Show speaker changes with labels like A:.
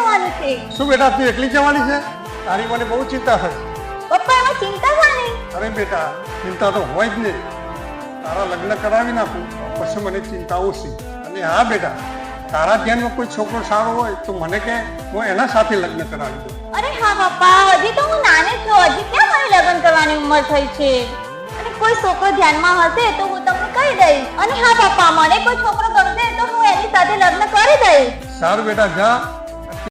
A: જવાનું છે.
B: શું બેટા તું એકલી જવાની છે? તારી મને બહુ ચિંતા થાય.
A: પપ્પા એમાં ચિંતા શાની?
B: અરે બેટા ચિંતા તો હોય જ નહીં. તારા લગ્ન કરાવી નાખું પછી મને ચિંતા ઓછી. અને હા બેટા તારા ધ્યાનમાં કોઈ છોકરો સારો હોય તો મને કે હું એના સાથે લગ્ન કરાવી દઉં.
A: અરે હા પપ્પા, હજી તો હું નાની છું, હજી ક્યાં મારી લગ્ન કરવાની ઉંમર થઈ છે. અને કોઈ છોકરો ધ્યાનમાં હશે તો હું તમને કહી દઈશ. અને હા પપ્પા, મને કોઈ છોકરો ગમશે તો હું એની સાથે લગ્ન કરી દઈશ.
B: સારું બેટા જા